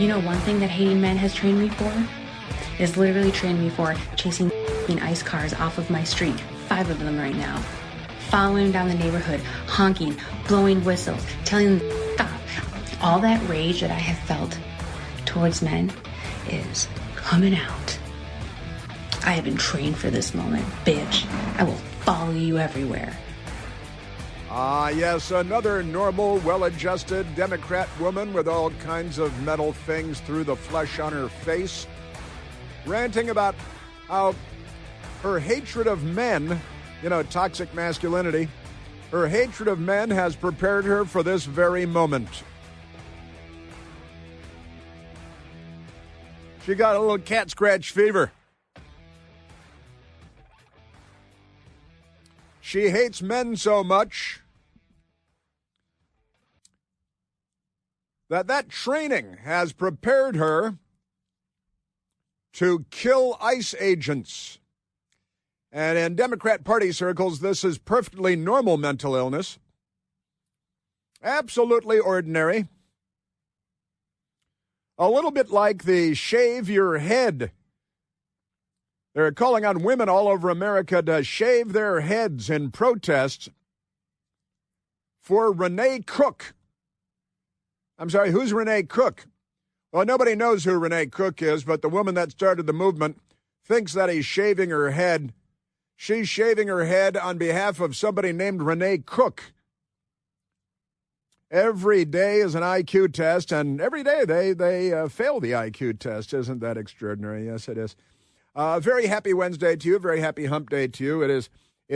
You know, one thing that hating men has trained me for is literally trained me for chasing ice cars off of my street. 5 of them right now. Following down the neighborhood, honking, blowing whistles, telling them stop. All that rage that I have felt towards men is coming out. I have been trained for this moment, bitch. I will follow you everywhere. Yes, another normal, well-adjusted Democrat woman with all kinds of metal things through the flesh on her face, ranting about how her hatred of men, toxic masculinity, her hatred of men has prepared her for this very moment. She got a little cat scratch fever. She hates men so much that training has prepared her to kill ICE agents. And in Democrat Party circles, this is perfectly normal mental illness. Absolutely ordinary. A little bit like the shave your head. They're calling on women all over America to shave their heads in protest for Renee Cook. I'm sorry, who's Renee Cook? Well, nobody knows who Renee Cook is, but the woman that started the movement thinks that he's shaving her head. She's shaving her head on behalf of somebody named Renee Cook. Every day is an IQ test, and every day they fail the IQ test. Isn't that extraordinary? Yes, it is. Very happy Wednesday to you. Very happy hump day to you. It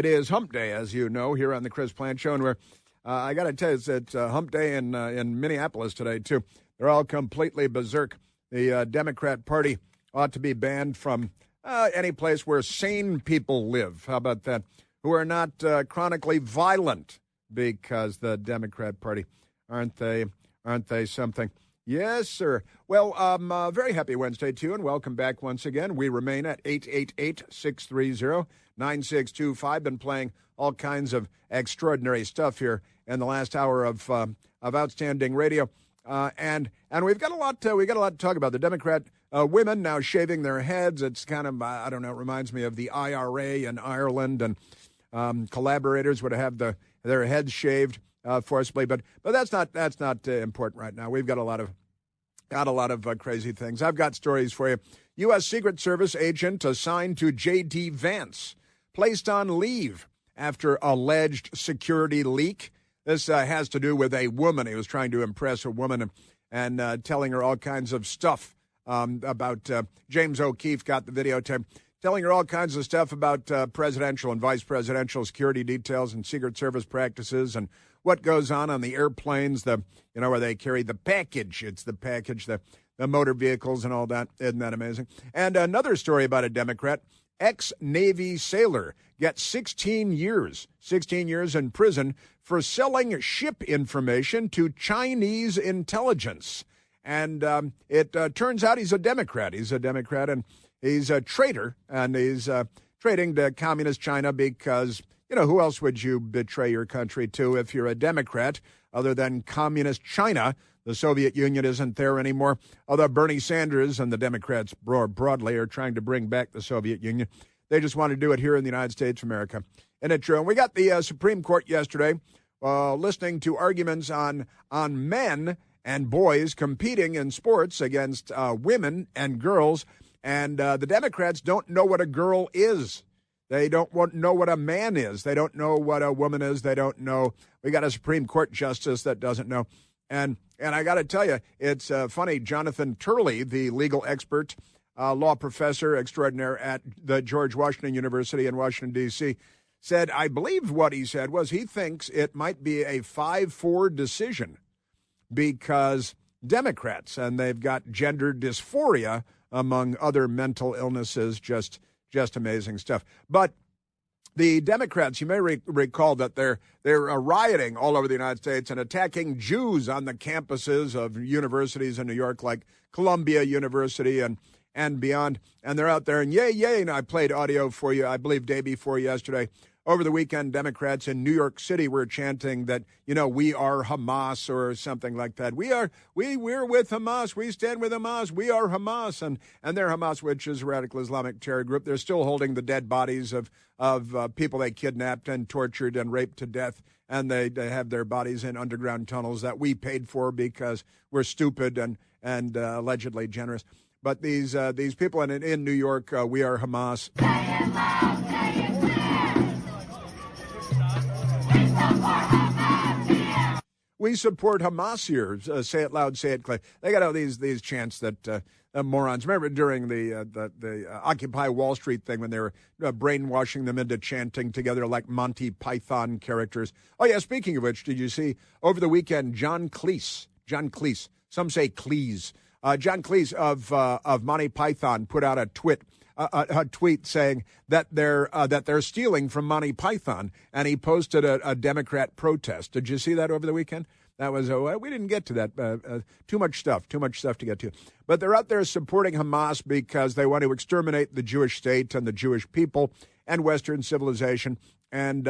is hump day, as you know, here on the Chris Plant Show. And we're, I got to tell you, it's hump day in Minneapolis today, too. They're all completely berserk. The Democrat Party ought to be banned from any place where sane people live. How about that? Who are not chronically violent, because the Democrat Party, aren't they something? Yes, sir. Well, very happy Wednesday to you, and welcome back once again. We remain at 888-630-9625. Been playing all kinds of extraordinary stuff here in the last hour of outstanding radio, and we've got a lot to talk about. The Democrat women now shaving their heads. It's kind of I don't know. It reminds me of the IRA in Ireland, and collaborators would have their heads shaved. Forcibly, but that's not important right now. We've got a lot of crazy things. I've got stories for you. U.S. Secret Service agent assigned to J.D. Vance placed on leave after alleged security leak. This has to do with a woman. He was trying to impress a woman and telling her all kinds of stuff about James O'Keefe got the videotape. Telling her all kinds of stuff about presidential and vice presidential security details and Secret Service practices and what goes on the airplanes, where they carry the package. It's the package, the motor vehicles and all that. Isn't that amazing? And another story about a Democrat, ex-Navy sailor gets 16 years in prison for selling ship information to Chinese intelligence. And it turns out he's a Democrat. He's a Democrat, and he's a traitor, and he's trading to communist China because, who else would you betray your country to if you're a Democrat other than communist China? The Soviet Union isn't there anymore. Although Bernie Sanders and the Democrats broadly are trying to bring back the Soviet Union. They just want to do it here in the United States of America. Isn't it true? And we got the Supreme Court yesterday listening to arguments on men and boys competing in sports against women and girls. And the Democrats don't know what a girl is. They don't know what a man is. They don't know what a woman is. They don't know. We got a Supreme Court justice that doesn't know. And I got to tell you, it's funny. Jonathan Turley, the legal expert, law professor extraordinaire at the George Washington University in Washington, D.C., said, I believe what he said was he thinks it might be a 5-4 decision because Democrats, and they've got gender dysphoria, among other mental illnesses, just amazing stuff. But the Democrats, you may recall that they're rioting all over the United States and attacking Jews on the campuses of universities in New York, like Columbia University and beyond. And they're out there and yay. And I played audio for you, I believe, day before yesterday, over the weekend, Democrats in New York City were chanting that, we are Hamas or something like that. We're with Hamas. We stand with Hamas. We are Hamas. And they're Hamas, which is a radical Islamic terror group. They're still holding the dead bodies of people they kidnapped and tortured and raped to death. And they have their bodies in underground tunnels that we paid for because we're stupid and allegedly generous. But these people in New York, we are Hamas. We support Hamas here. Say it loud, say it clear. They got all these chants that morons. Remember during the Occupy Wall Street thing when they were brainwashing them into chanting together like Monty Python characters. Oh yeah, speaking of which, did you see over the weekend John Cleese, some say Cleese, John Cleese of Monty Python put out a tweet saying that they're stealing from Monty Python, and he posted a Democrat protest. Did you see that over the weekend? That was we didn't get to that. Too much stuff to get to. But they're out there supporting Hamas because they want to exterminate the Jewish state and the Jewish people and Western civilization, and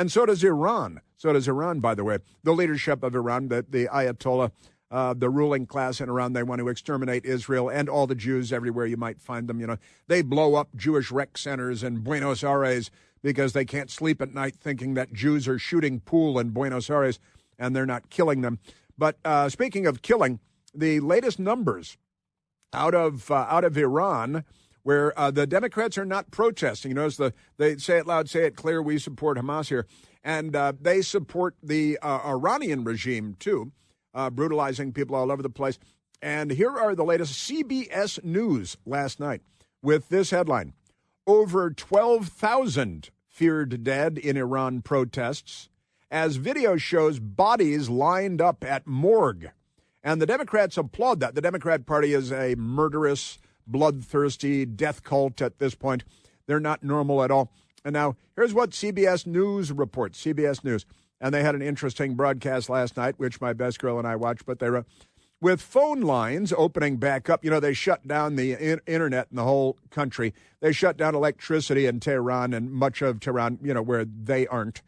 so does Iran. So does Iran, by the way. The leadership of Iran, the Ayatollah. The ruling class in Iran, they want to exterminate Israel and all the Jews everywhere you might find them. They blow up Jewish rec centers in Buenos Aires because they can't sleep at night thinking that Jews are shooting pool in Buenos Aires and they're not killing them. But speaking of killing, the latest numbers out of Iran, where the Democrats are not protesting. Notice they say it loud, say it clear. We support Hamas here, and they support the Iranian regime too. Brutalizing people all over the place. And here are the latest CBS News last night with this headline. Over 12,000 feared dead in Iran protests as video shows bodies lined up at morgue. And the Democrats applaud that. The Democrat Party is a murderous, bloodthirsty death cult at this point. They're not normal at all. And now here's what CBS News reports, CBS News. And they had an interesting broadcast last night, which my best girl and I watched. But they were with phone lines opening back up. They shut down the internet in the whole country. They shut down electricity in Tehran and much of Tehran, where they aren't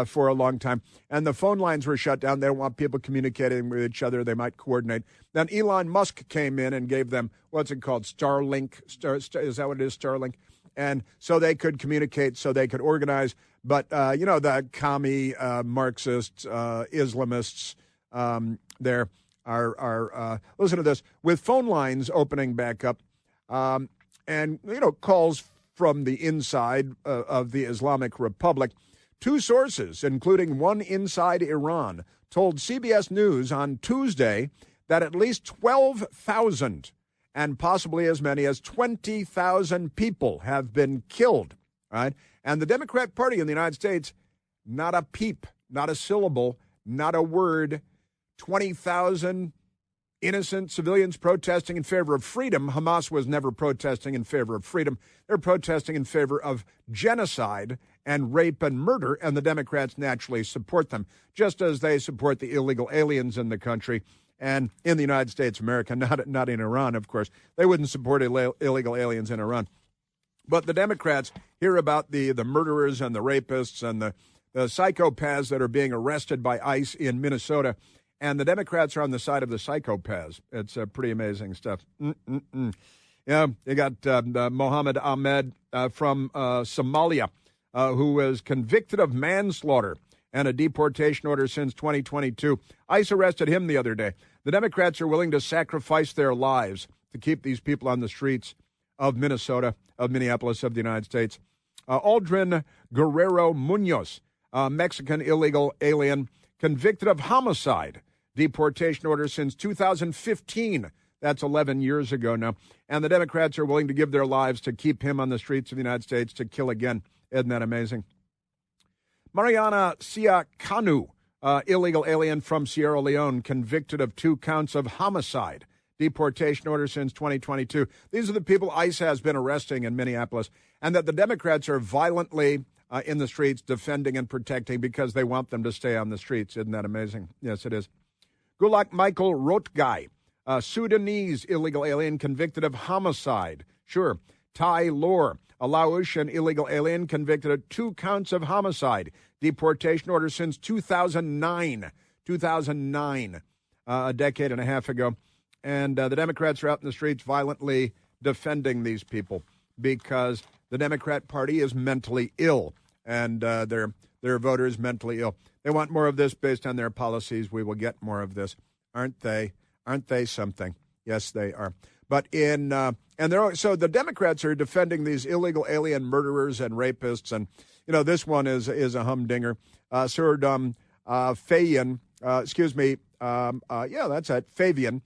for a long time. And the phone lines were shut down. They don't want people communicating with each other. They might coordinate. Then Elon Musk came in and gave them, what's it called, Starlink? Is that what it is, Starlink? And so they could communicate, so they could organize. But, the commie, Marxists, Islamists, there are listen to this, with phone lines opening back up and, calls from the inside of the Islamic Republic. Two sources, including one inside Iran, told CBS News on Tuesday that at least 12,000 and possibly as many as 20,000 people have been killed, right? And the Democrat Party in the United States, not a peep, not a syllable, not a word. 20,000 innocent civilians protesting in favor of freedom. Hamas was never protesting in favor of freedom. They're protesting in favor of genocide and rape and murder, and the Democrats naturally support them, just as they support the illegal aliens in the country and in the United States of America, not in Iran, of course. They wouldn't support illegal aliens in Iran. But the Democrats hear about the murderers and the rapists and the psychopaths that are being arrested by ICE in Minnesota, and the Democrats are on the side of the psychopaths. It's pretty amazing stuff. Yeah, you got Mohammed Ahmed from Somalia, who was convicted of manslaughter and a deportation order since 2022. ICE arrested him the other day. The Democrats are willing to sacrifice their lives to keep these people on the streets of Minnesota, of Minneapolis, of the United States. Aldrin Guerrero Munoz, Mexican illegal alien, convicted of homicide. Deportation order since 2015. That's 11 years ago now. And the Democrats are willing to give their lives to keep him on the streets of the United States to kill again. Isn't that amazing? Mariana Siakanu, illegal alien from Sierra Leone, convicted of 2 counts of homicide. Deportation order since 2022. These are the people ICE has been arresting in Minneapolis, and that the Democrats are violently in the streets defending and protecting because they want them to stay on the streets. Isn't that amazing? Yes, it is. Gulak Michael Rotgai, a Sudanese illegal alien convicted of homicide. Sure. Tai Lor, a Laotian illegal alien convicted of 2 counts of homicide. Deportation order since 2009. 2009, a decade and a half ago. And the Democrats are out in the streets violently defending these people because the Democrat Party is mentally ill, and their voters mentally ill. They want more of this based on their policies. We will get more of this. Aren't they? Aren't they something? Yes, they are. But so the Democrats are defending these illegal alien murderers and rapists, and this one is a humdinger. Surdam Fabian, that's it, Fabian,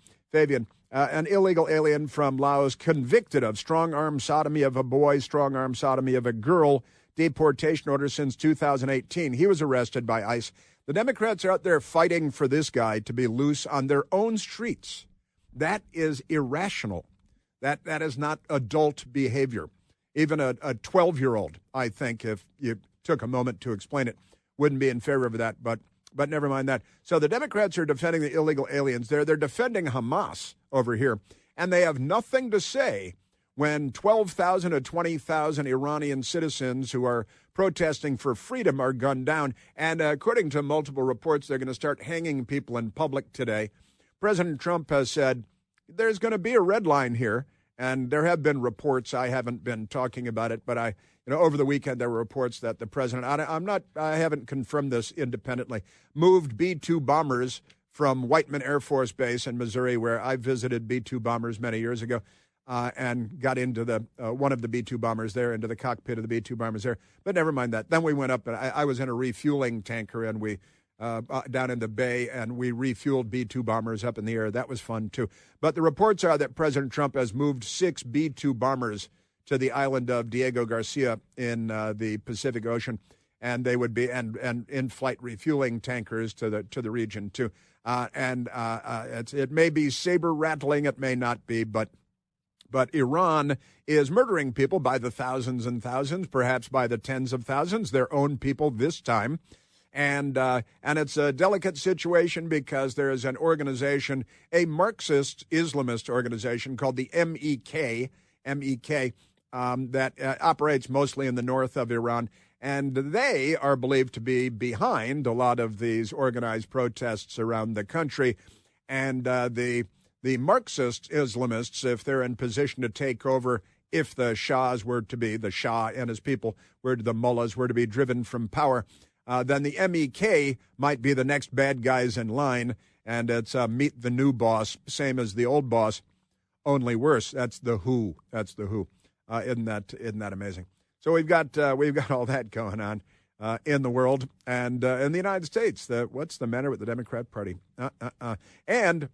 an illegal alien from Laos convicted of strong-arm sodomy of a boy, strong-arm sodomy of a girl, deportation order since 2018. He was arrested by ICE. The Democrats are out there fighting for this guy to be loose on their own streets. That is irrational. That is not adult behavior. Even a 12-year-old, I think, if you took a moment to explain it, wouldn't be in favor of that, but never mind that. So the Democrats are defending the illegal aliens there. They're defending Hamas over here, and they have nothing to say when 12,000 to 20,000 Iranian citizens who are protesting for freedom are gunned down. And according to multiple reports, they're going to start hanging people in public today. President Trump has said there's going to be a red line here, and there have been reports. I haven't been talking about it, but over the weekend there were reports that the president, I haven't confirmed this independently, moved B-2 bombers from Whiteman Air Force Base in Missouri, where I visited B-2 bombers many years ago, and got into the one of the B-2 bombers there, into the cockpit of the B-2 bombers there. But never mind that. Then we went up, and I was in a refueling tanker, and we down in the bay, and we refueled B-2 bombers up in the air. That was fun, too. But the reports are that President Trump has moved 6 B-2 bombers to the island of Diego Garcia in the Pacific Ocean, and they would be and in-flight refueling tankers to the region, too. It may be saber-rattling, it may not be, but Iran is murdering people by the thousands and thousands, perhaps by the tens of thousands, their own people this time. And it's a delicate situation because there is an organization, a Marxist Islamist organization called the MEK, that operates mostly in the north of Iran. And they are believed to be behind a lot of these organized protests around the country. And the Marxist Islamists, if they're in position to take over, if the Shah and his people, the mullahs were to be driven from power, then the MEK might be the next bad guys in line, and it's meet the new boss, same as the old boss, only worse. That's the WHO. Isn't that amazing? So we've got all that going on in the world and in the United States. What's the matter with the Democrat Party? And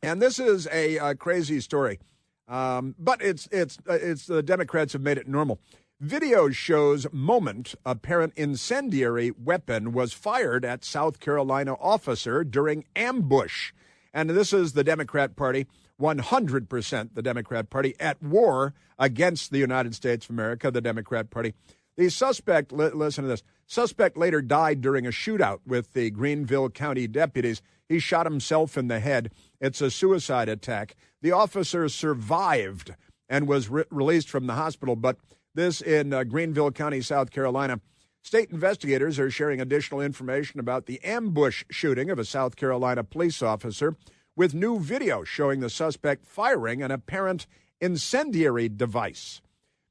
this is a crazy story, but it's the Democrats have made it normal. Video shows moment apparent incendiary weapon was fired at South Carolina officer during ambush. And this is the Democrat Party, 100% the Democrat Party, at war against the United States of America, the Democrat Party. The suspect, listen to this, suspect later died during a shootout with the Greenville County deputies. He shot himself in the head. It's a suicide attack. The officer survived and was released from the hospital, but this in Greenville County, South Carolina. State investigators are sharing additional information about the ambush shooting of a South Carolina police officer with new video showing the suspect firing an apparent incendiary device.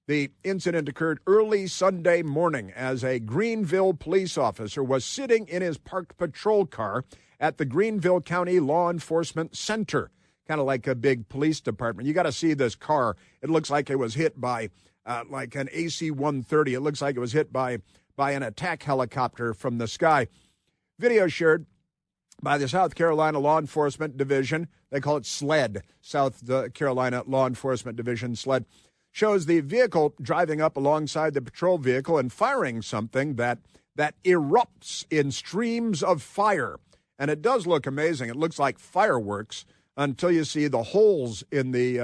The incident occurred early Sunday morning as a Greenville police officer was sitting in his parked patrol car at the Greenville County Law Enforcement Center, kind of like a big police department. You got to see this car. It looks like it was hit by like an AC-130. It looks like it was hit by an attack helicopter from the sky. Video shared by the South Carolina Law Enforcement Division, they call it SLED, South Carolina Law Enforcement Division, SLED, shows the vehicle driving up alongside the patrol vehicle and firing something that erupts in streams of fire. And it does look amazing. It looks like fireworks until you see the holes in the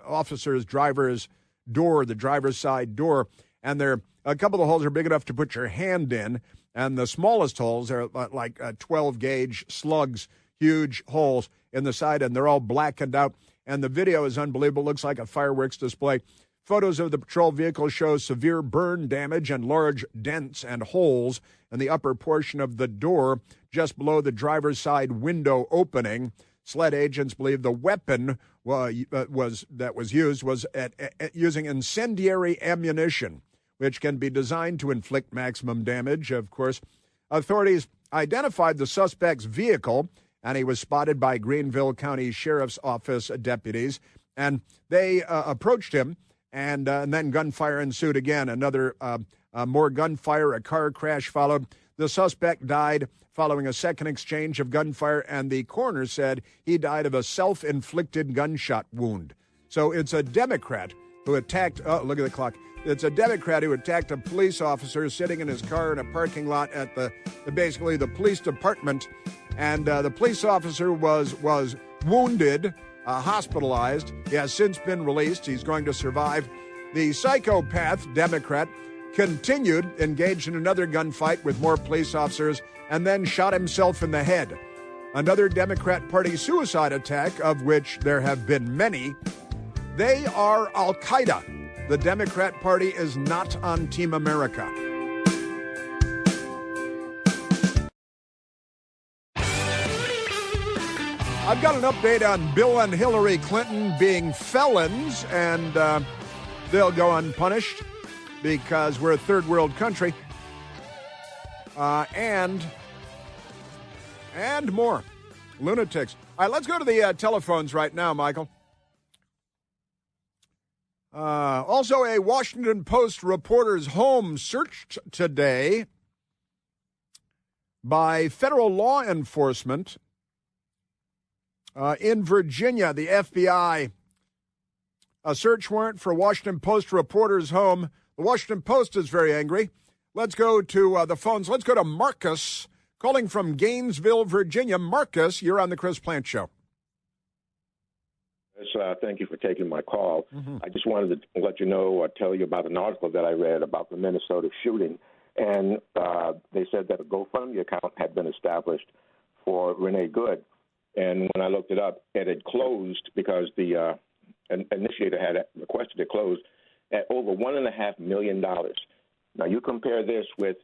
officer's driver's door, the driver's side door, and a couple of the holes are big enough to put your hand in, and the smallest holes are like 12-gauge slugs, huge holes in the side, and they're all blackened out, and the video is unbelievable. It looks like a fireworks display. Photos of the patrol vehicle show severe burn damage and large dents and holes in the upper portion of the door just below the driver's side window opening. SLED agents believe the weapon was used using incendiary ammunition, which can be designed to inflict maximum damage. Of course, authorities identified the suspect's vehicle, and he was spotted by Greenville County Sheriff's Office deputies, and they approached him. And then gunfire ensued again. More gunfire, a car crash followed. The suspect died following a second exchange of gunfire, and the coroner said he died of a self-inflicted gunshot wound. So it's a Democrat who attacked, look at the clock. It's a Democrat who attacked a police officer sitting in his car in a parking lot at basically the police department. And the police officer was wounded, hospitalized. He has since been released. He's going to survive. The psychopath Democrat continued, engaged in another gunfight with more police officers, and then shot himself in the head. Another Democrat Party suicide attack, of which there have been many. They are Al-Qaeda. The Democrat Party is not on Team America. I've got an update on Bill and Hillary Clinton being felons, and they'll go unpunished because we're a third world country. And more. Lunatics. All right, let's go to the telephones right now, Michael. Also, a Washington Post reporter's home searched today by federal law enforcement. In Virginia, the FBI, a search warrant for Washington Post reporter's home. The Washington Post is very angry. Let's go to the phones. Let's go to Marcus, calling from Gainesville, Virginia. Marcus, you're on the Chris Plant Show. Yes, thank you for taking my call. Mm-hmm. I just wanted to let you know or tell you about an article that I read about the Minnesota shooting. And they said that a GoFundMe account had been established for Renee Good. And when I looked it up, it had closed because the initiator had requested it closed at over $1.5 million. Now, you compare this with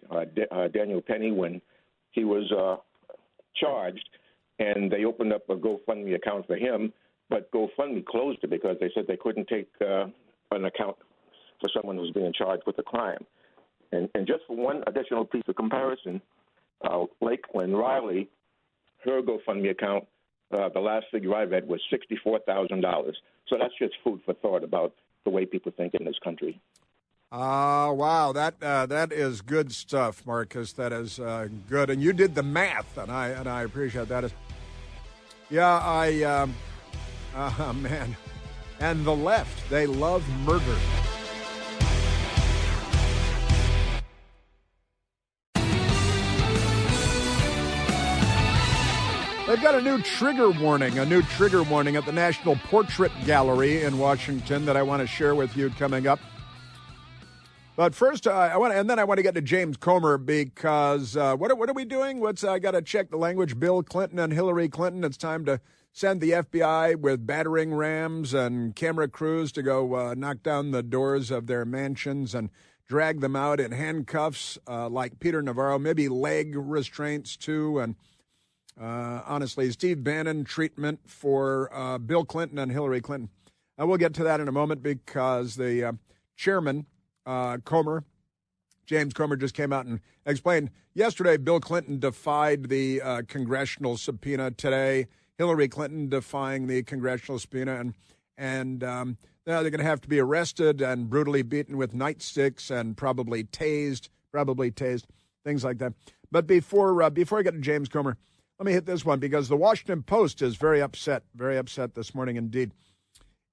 Daniel Penny when he was charged, and they opened up a GoFundMe account for him, but GoFundMe closed it because they said they couldn't take an account for someone who's being charged with a crime. And just for one additional piece of comparison, Lakeland Riley, her GoFundMe account, the last figure I read was $64,000. So that's just food for thought about the way people think in this country. Wow, that is good stuff, Marcus. That is good, and you did the math, and I appreciate that. Yeah, man, and the left, they love murder. They've got a new trigger warning at the National Portrait Gallery in Washington that I want to share with you coming up. But first, I want to get to James Comer because what are we doing? I got to check the language. Bill Clinton and Hillary Clinton. It's time to send the FBI with battering rams and camera crews to go knock down the doors of their mansions and drag them out in handcuffs like Peter Navarro, maybe leg restraints too, and. Honestly, Steve Bannon treatment for Bill Clinton and Hillary Clinton. We'll get to that in a moment because the chairman, James Comer, just came out and explained yesterday Bill Clinton defied the congressional subpoena. Today, Hillary Clinton defying the congressional subpoena. And now they're going to have to be arrested and brutally beaten with nightsticks and probably tased, things like that. But before I get to James Comer, let me hit this one because the Washington Post is very upset this morning indeed.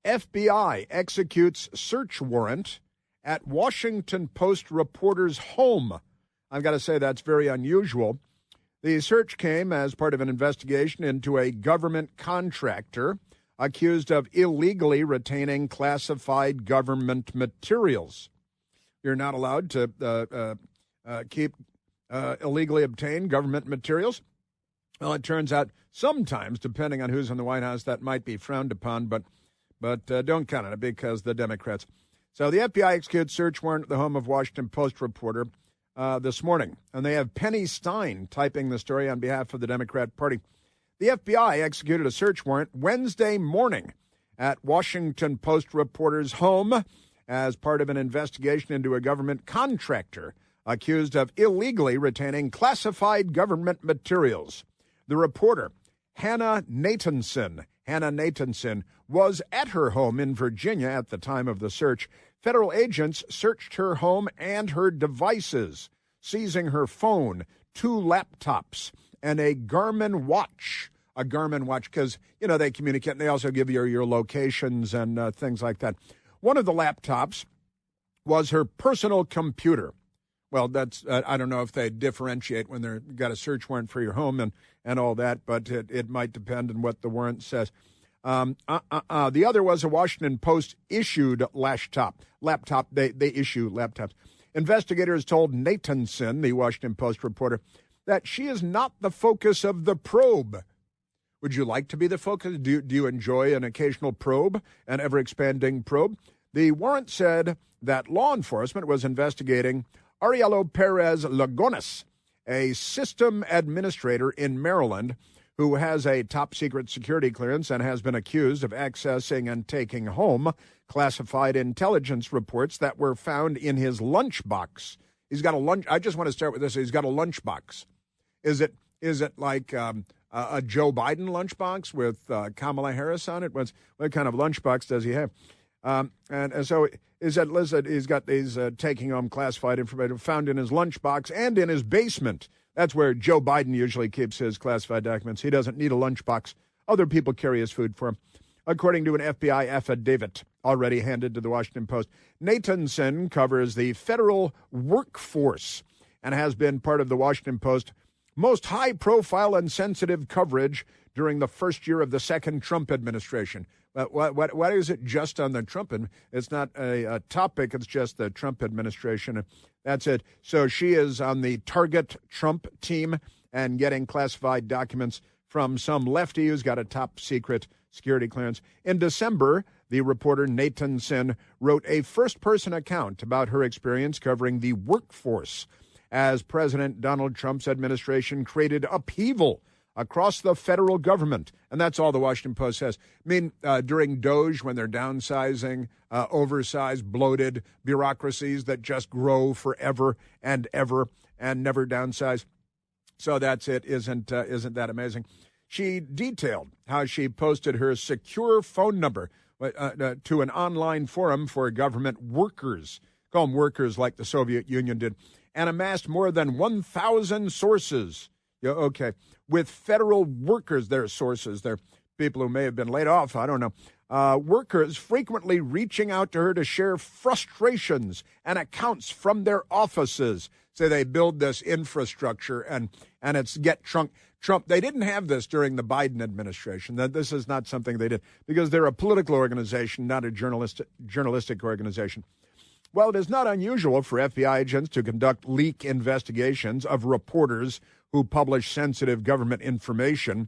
FBI executes search warrant at Washington Post reporter's home. I've got to say that's very unusual. The search came as part of an investigation into a government contractor accused of illegally retaining classified government materials. You're not allowed to keep illegally obtained government materials. Well, it turns out sometimes, depending on who's in the White House, that might be frowned upon, but don't count on it because the Democrats. So the FBI executes search warrant at the home of Washington Post reporter this morning, and they have Penny Stein typing the story on behalf of the Democrat Party. The FBI executed a search warrant Wednesday morning at Washington Post reporter's home as part of an investigation into a government contractor accused of illegally retaining classified government materials. The reporter, Hannah Nathanson, was at her home in Virginia at the time of the search. Federal agents searched her home and her devices, seizing her phone, 2 laptops, and a Garmin watch. A Garmin watch, because, they communicate, and they also give you your locations and things like that. One of the laptops was her personal computer. Well, that's I don't know if they differentiate when they've got a search warrant for your home and all that, but it might depend on what the warrant says. The other was a Washington Post issued laptop. They issue laptops. Investigators told Nathanson, the Washington Post reporter, that she is not the focus of the probe. Would you like to be the focus? Do you enjoy an occasional probe, an ever-expanding probe? The warrant said that law enforcement was investigating Arielo Perez Lagones, a system administrator in Maryland who has a top-secret security clearance and has been accused of accessing and taking home classified intelligence reports that were found in his lunchbox. He's got a lunch. I just want to start with this. He's got a lunchbox. Is it like a Joe Biden lunchbox with Kamala Harris on it? What kind of lunchbox does he have? And so is that listed? He's got these taking home classified information found in his lunchbox and in his basement. That's where Joe Biden usually keeps his classified documents. He doesn't need a lunchbox. Other people carry his food for him. According to an FBI affidavit already handed to the Washington Post, Nathanson covers the federal workforce and has been part of the Washington Post most high-profile and sensitive coverage during the first year of the second Trump administration. What is it just on the Trump? It's not a topic. It's just the Trump administration. That's it. So she is on the target Trump team and getting classified documents from some lefty who's got a top-secret security clearance. In December, the reporter Nathanson wrote a first-person account about her experience covering the workforce as President Donald Trump's administration created upheaval across the federal government. And that's all the Washington Post says. I mean, during DOGE, when they're downsizing, oversized, bloated bureaucracies that just grow forever and ever and never downsize. So that's it. Isn't that amazing? She detailed how she posted her secure phone number to an online forum for government workers. Call them workers like the Soviet Union did. And amassed more than 1,000 sources. Yeah, okay. With federal workers, their sources, they're people who may have been laid off, I don't know. Workers frequently reaching out to her to share frustrations and accounts from their offices. So they build this infrastructure and it's get Trump. They didn't have this during the Biden administration. This is not something they did because they're a political organization, not a journalistic organization. Well, it is not unusual for FBI agents to conduct leak investigations of reporters who publish sensitive government information.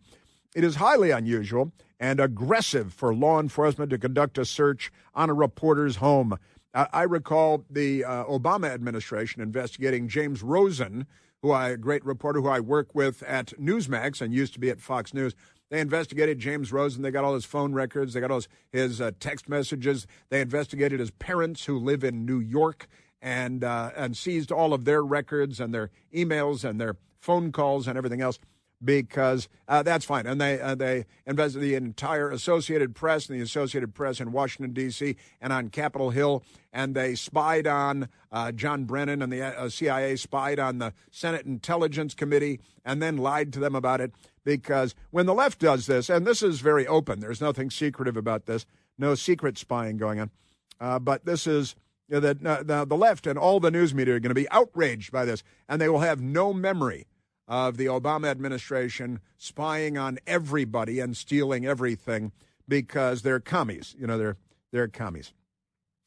It is highly unusual and aggressive for law enforcement to conduct a search on a reporter's home. I recall the Obama administration investigating James Rosen, a great reporter who I work with at Newsmax and used to be at Fox News. They investigated James Rosen. They got all his phone records. They got all his text messages. They investigated his parents who live in New York and seized all of their records and their emails and their phone calls and everything else because that's fine. And they investigated the entire Associated Press and the Associated Press in Washington, D.C. and on Capitol Hill. And they spied on John Brennan, and the CIA spied on the Senate Intelligence Committee and then lied to them about it. Because when the left does this, and this is very open, there's nothing secretive about this, no secret spying going on. But this is the left and all the news media are going to be outraged by this, and they will have no memory of the Obama administration spying on everybody and stealing everything because they're commies. They're commies.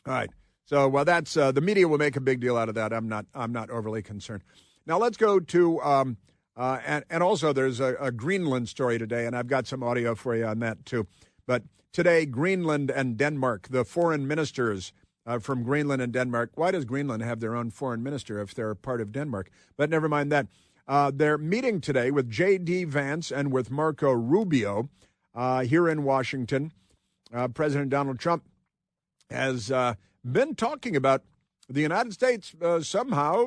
All right. So, well, that's the media will make a big deal out of that. I'm not overly concerned. Now let's go to. And also there's a Greenland story today, and I've got some audio for you on that too. But today, Greenland and Denmark, the foreign ministers, from Greenland and Denmark. Why does Greenland have their own foreign minister if they're a part of Denmark? But never mind that. They're meeting today with J.D. Vance and with Marco Rubio here in Washington. President Donald Trump has been talking about the United States somehow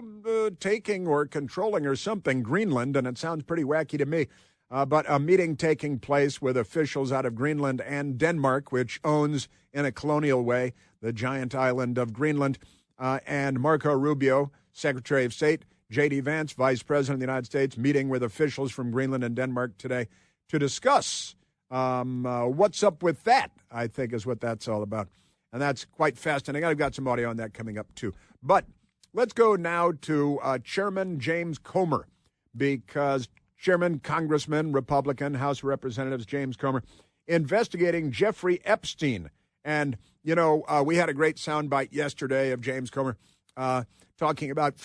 taking or controlling or something Greenland, and it sounds pretty wacky to me. But a meeting taking place with officials out of Greenland and Denmark, which owns in a colonial way the giant island of Greenland, and Marco Rubio, Secretary of State, J.D. Vance, Vice President of the United States, meeting with officials from Greenland and Denmark today to discuss what's up with that, I think is what that's all about. And that's quite fascinating. I've got some audio on that coming up, too. But let's go now to Chairman James Comer, because Chairman, Congressman, Republican, House of Representatives James Comer, investigating Jeffrey Epstein. And, you know, we had a great soundbite yesterday of James Comer talking about,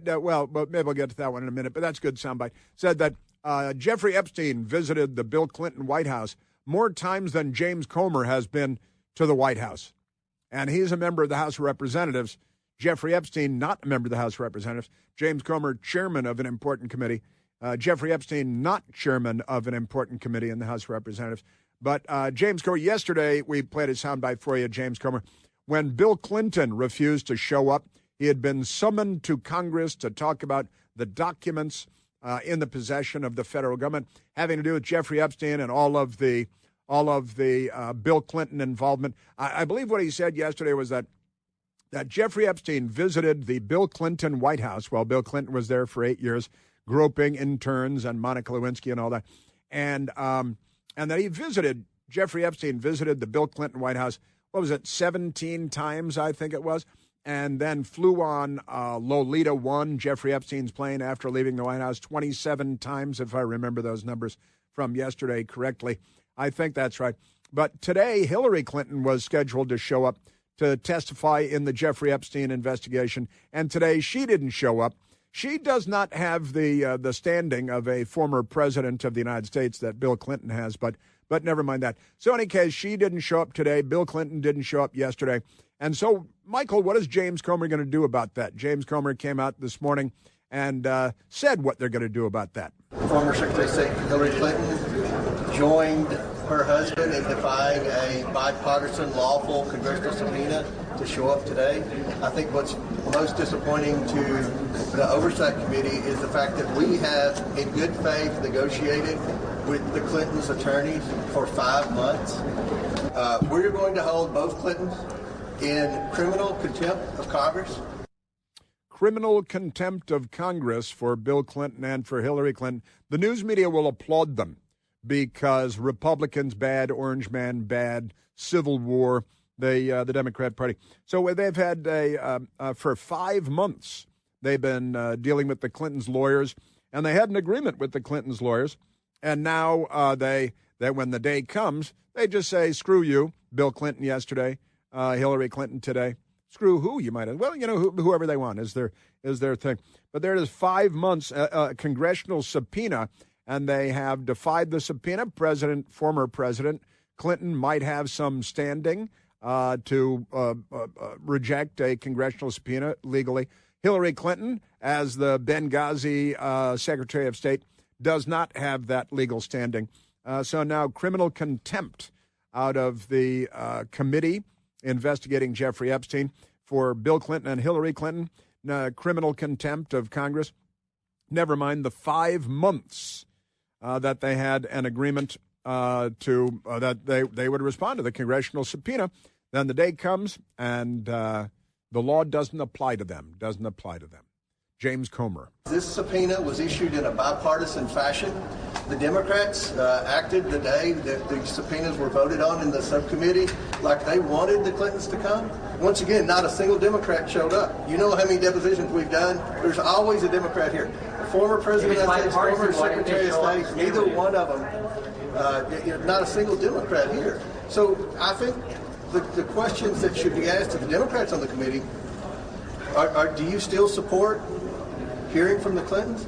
well, maybe we'll get to that one in a minute, but that's a good soundbite. Said that Jeffrey Epstein visited the Bill Clinton White House more times than James Comer has been to the White House. And he's a member of the House of Representatives. Jeffrey Epstein, not a member of the House of Representatives. James Comer, chairman of an important committee. Jeffrey Epstein, not chairman of an important committee in the House of Representatives. But James Comer, yesterday we played a soundbite for you, James Comer. When Bill Clinton refused to show up, he had been summoned to Congress to talk about the documents in the possession of the federal government having to do with Jeffrey Epstein and all of the Bill Clinton involvement. I believe what he said yesterday was that Jeffrey Epstein visited the Bill Clinton White House while Bill Clinton was there for 8 years, groping interns and Monica Lewinsky and all that, and that Jeffrey Epstein visited the Bill Clinton White House, 17 times, I think it was, and then flew on Lolita 1, Jeffrey Epstein's plane, after leaving the White House 27 times, if I remember those numbers from yesterday correctly. I think that's right. But today, Hillary Clinton was scheduled to show up to testify in the Jeffrey Epstein investigation, and today she didn't show up. She does not have the standing of a former president of the United States that Bill Clinton has, but never mind that. So in any case, she didn't show up today. Bill Clinton didn't show up yesterday. And so, Michael, what is James Comer going to do about that? James Comer came out this morning and said what they're going to do about that. Former Secretary of State Hillary Clinton joined her husband in defying a bipartisan lawful congressional subpoena to show up today. I think what's most disappointing to the Oversight Committee is the fact that we have, in good faith, negotiated with the Clintons' attorneys for 5 months. We're going to hold both Clintons in criminal contempt of Congress. Criminal contempt of Congress for Bill Clinton and for Hillary Clinton. The news media will applaud them because Republicans bad, Orange Man bad, Civil War, the Democrat Party. So they've had for 5 months, they've been dealing with the Clintons' lawyers, and they had an agreement with the Clintons' lawyers. And now that when the day comes, they just say, screw you, Bill Clinton yesterday, Hillary Clinton today. Screw who, you might have. Well, you know, whoever they want is their thing. But there it is, 5 months, congressional subpoena, and they have defied the subpoena. Former President Clinton might have some standing to reject a congressional subpoena legally. Hillary Clinton, as the Benghazi Secretary of State, does not have that legal standing. So now criminal contempt out of the committee investigating Jeffrey Epstein for Bill Clinton and Hillary Clinton, criminal contempt of Congress. Never mind the 5 months that they had an agreement that they would respond to the congressional subpoena. Then the day comes and the law doesn't apply to them, James Comer. This subpoena was issued in a bipartisan fashion. The Democrats acted the day that the subpoenas were voted on in the subcommittee like they wanted the Clintons to come. Once again, not a single Democrat showed up. You know how many depositions we've done? There's always a Democrat here. Former President of the United States, former Secretary of State, neither one of them, not a single Democrat here. So I think the questions that should be asked to the Democrats on the committee are do you still support hearing from the Clintons?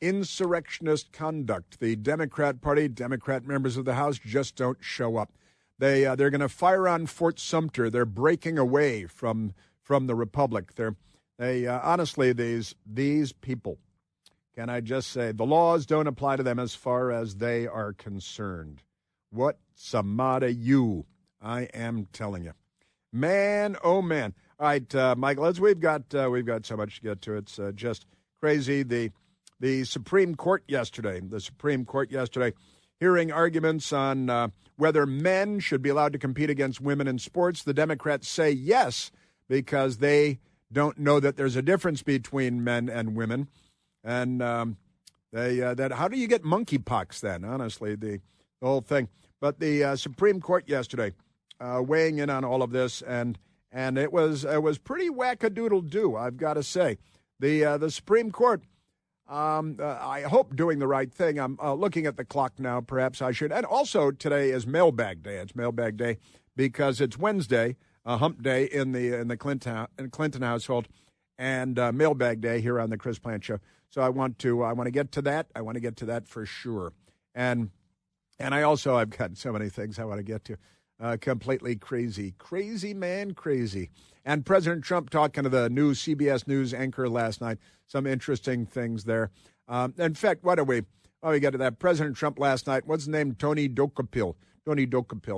Insurrectionist conduct. The Democrat Party, Democrat members of the House just don't show up. they're going to fire on Fort Sumter. They're breaking away from the Republic. They honestly, these people, can I just say, the laws don't apply to them as far as they are concerned. What samada you? I am telling you, man. Oh man. All right, Michael. We've got so much to get to. It's just crazy. The Supreme Court yesterday. Hearing arguments on whether men should be allowed to compete against women in sports. The Democrats say yes because they don't know that there's a difference between men and women. And that how do you get monkeypox then? Honestly, the whole thing. But the Supreme Court yesterday weighing in on all of this, and it was pretty wackadoodle-doo, I've got to say. The Supreme Court, I hope doing the right thing. I'm looking at the clock now. Perhaps I should. And also today is Mailbag Day. It's Mailbag Day because it's Wednesday, Hump Day in the Clinton household, and Mailbag Day here on the Chris Plant Show. So I want to get to that. I want to get to that for sure. And I've got so many things I want to get to. Completely crazy. And President Trump talking to the new CBS News anchor last night. Some interesting things there. In fact, why don't we get to that? President Trump last night, what's his name? Tony Dokapil.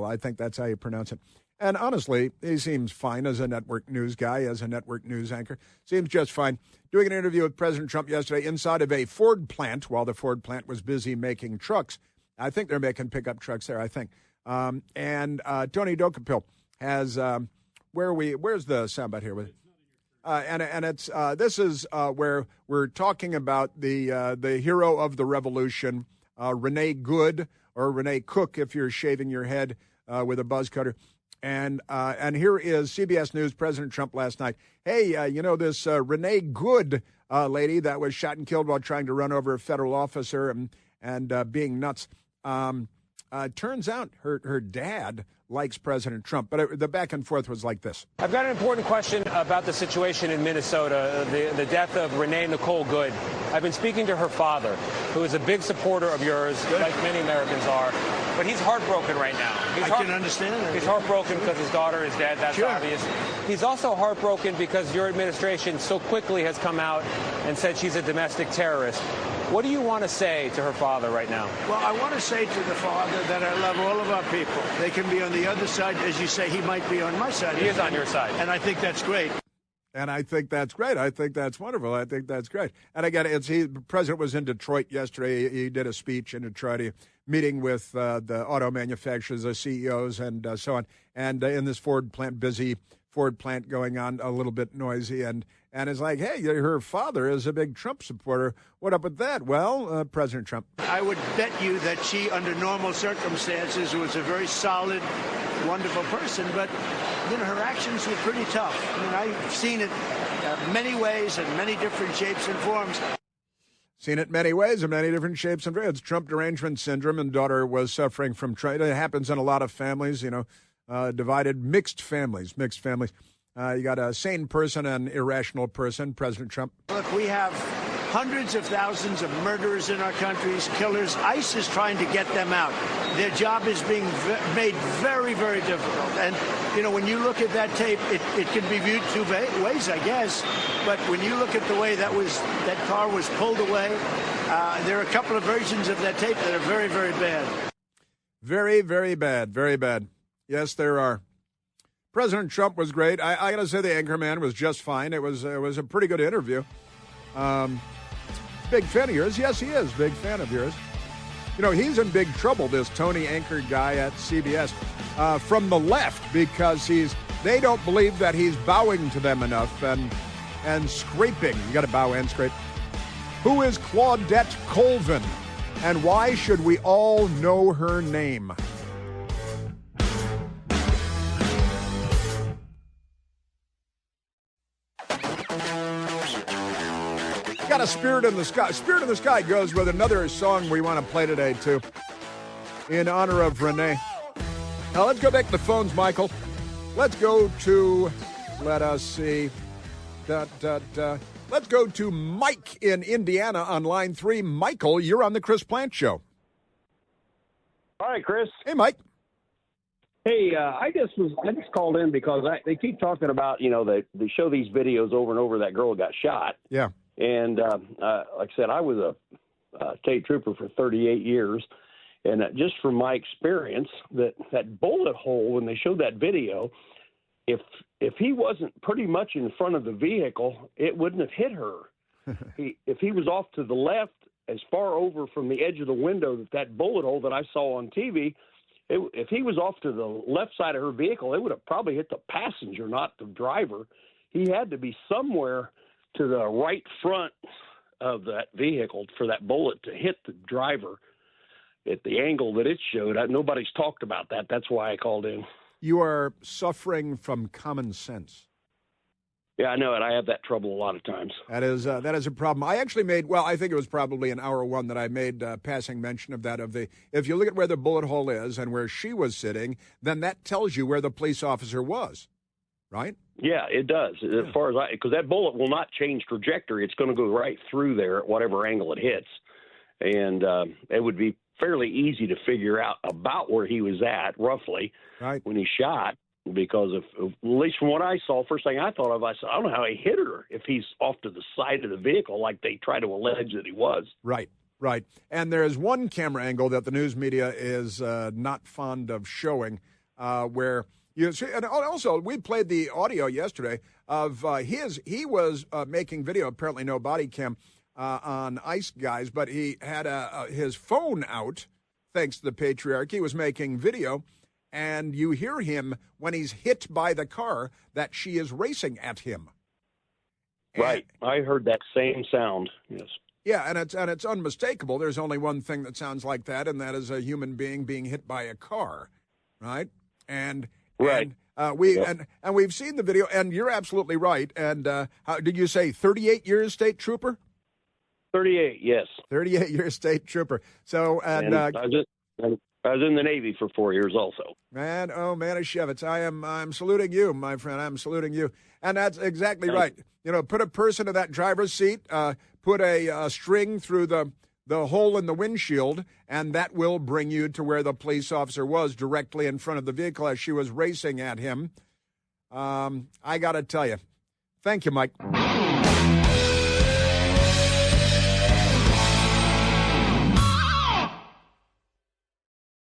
I think that's how you pronounce it. And honestly, he seems fine as a network news guy, as a network news anchor. Seems just fine. Doing an interview with President Trump yesterday inside of a Ford plant while the Ford plant was busy making trucks. I think they're making pickup trucks there, I think. And Tony Dokapil has where's the soundbite here with? And it's this is where we're talking about the hero of the revolution, Renee Good, or Renee Cook if you're shaving your head with a buzz cutter. And here is CBS News, President Trump last night. Hey, this Renee Good lady that was shot and killed while trying to run over a federal officer and being nuts. Turns out her dad likes President Trump, but the back and forth was like this. I've got an important question about the situation in Minnesota, the death of Renee Nicole Good. I've been speaking to her father, who is a big supporter of yours, like many Americans are, but he's heartbroken right now. I can understand that. He's heartbroken because his daughter is dead, that's obvious. He's also heartbroken because your administration so quickly has come out and said she's a domestic terrorist. What do you want to say to her father right now? Well, I want to say to the father that I love all of our people. They can be on the other side. As you say, he might be on my side. He is on your side. And I think that's great. And I think that's great. I think that's wonderful. I think that's great. And again, the president was in Detroit yesterday. He did a speech in Detroit, meeting with the auto manufacturers, the CEOs, and so on. And in this Ford plant, busy Ford plant going on, a little bit noisy. And it's like, hey, her father is a big Trump supporter. What up with that? Well, President Trump. I would bet you that she, under normal circumstances, was a very solid, wonderful person. But, her actions were pretty tough. I've seen it many ways and many different shapes and forms. Seen it many ways and many different shapes and forms. It's Trump derangement syndrome, and daughter was suffering from it happens in a lot of families, divided, mixed families. You got a sane person and irrational person, President Trump. Look, we have hundreds of thousands of murderers in our countries, killers. ICE is trying to get them out. Their job is being made very, very difficult. And, when you look at that tape, it can be viewed two ways, I guess. But when you look at the way that car was pulled away, there are a couple of versions of that tape that are very, very bad. Very, very bad. Very bad. Yes, there are. President Trump was great. I got to say the anchorman was just fine. It was a pretty good interview. Big fan of yours. Yes, he is. Big fan of yours. He's in big trouble, this Tony Anchor guy at CBS, from the left, because they don't believe that he's bowing to them enough and scraping. You got to bow and scrape. Who is Claudette Colvin, and why should we all know her name? Got a Spirit in the Sky. Spirit in the Sky goes with another song we want to play today, too, in honor of Renee. Now, let's go back to the phones, Michael. Let's go to, let us see, let's go to Mike in Indiana on line 3. Michael, you're on the Chris Plant Show. All right, Chris. Hey, Mike. Hey, I just called in because they keep talking about, they show these videos over and over that girl got shot. Yeah. And like I said, I was a state trooper for 38 years. And just from my experience, that bullet hole, when they showed that video, if he wasn't pretty much in front of the vehicle, it wouldn't have hit her. If he was off to the left, as far over from the edge of the window that bullet hole that I saw on TV, if he was off to the left side of her vehicle, it would have probably hit the passenger, not the driver. He had to be somewhere to the right front of that vehicle for that bullet to hit the driver at the angle that it showed. Nobody's talked about that. That's why I called in. You are suffering from common sense. Yeah, I know it. I have that trouble a lot of times. That is a problem. I actually made, I think it was probably in hour one that I made passing mention of that. If you look at where the bullet hole is and where she was sitting, then that tells you where the police officer was, right? Yeah, it does. As far as because that bullet will not change trajectory. It's going to go right through there at whatever angle it hits. And it would be fairly easy to figure out about where he was at, roughly, right, when he shot. Because at least from what I saw, first thing I thought of, I said, I don't know how he hit her if he's off to the side of the vehicle like they try to allege that he was. Right. And there is one camera angle that the news media is not fond of showing where you see, and also we played the audio yesterday of he was making video, apparently no body cam on ICE guys, but he had his phone out, thanks to the patriarch. He was making video. And you hear him when he's hit by the car that she is racing at him. Right. I heard that same sound, yes. Yeah, and it's unmistakable. There's only one thing that sounds like that, and that is a human being hit by a car, right? And we've seen the video, and you're absolutely right. And how did you say 38 years state trooper? 38, yes. 38 years state trooper. So I was in the Navy for 4 years also. Man, Manischewitz, I'm saluting you, my friend. I'm saluting you. And that's exactly right. Put a person in that driver's seat, put a string through the hole in the windshield, and that will bring you to where the police officer was, directly in front of the vehicle as she was racing at him. I got to tell you. Thank you, Mike.